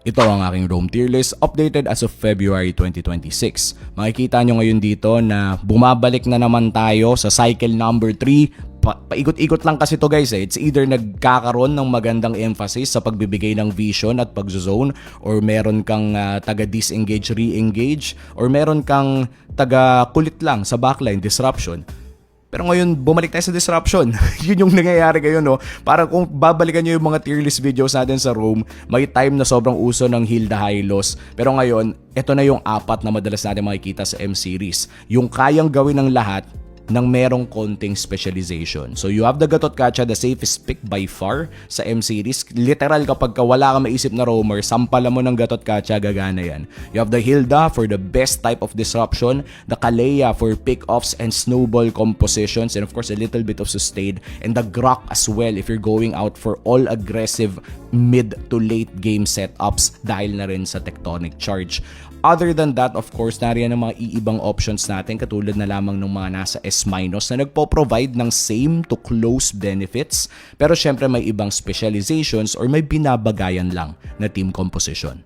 Ito ang aking Rome tier list updated as of February 2026. Makikita nyo ngayon dito na bumabalik na naman tayo sa cycle number 3. Paikot-ikot lang kasi to guys eh. It's either nagkakaroon ng magandang emphasis sa pagbibigay ng vision at pag-zone, or meron kang taga-disengage, re-engage, or meron kang taga-kulit lang sa backline, disruption. Pero ngayon, bumalik tayo sa disruption. Yun yung nangyayari ngayon, no? Parang kung babalikan nyo yung mga tier list videos natin sa Rome, may time na sobrang uso ng Hilda Hylos. Pero ngayon, ito na yung apat na madalas natin makikita sa M-Series. Yung kayang gawin ng lahat ng merong konting specialization. So you have the Gatot Kacha, the safest pick by far sa M-Series. Literal, kapag wala kang maisip na roamer, sampalan mo ng Gatot Kacha, gagana yan. You have the Hilda for the best type of disruption, the Kalea for pick-offs and snowball compositions, and of course a little bit of sustain, and the Grok as well if you're going out for all aggressive mid to late game setups dahil na rin sa tectonic charge. Other than that, of course, nariyan ang mga iibang options natin katulad na lamang ng mga nasa S- na nagpo-provide ng same to close benefits, pero syempre may ibang specializations or may binabagayan lang na team composition.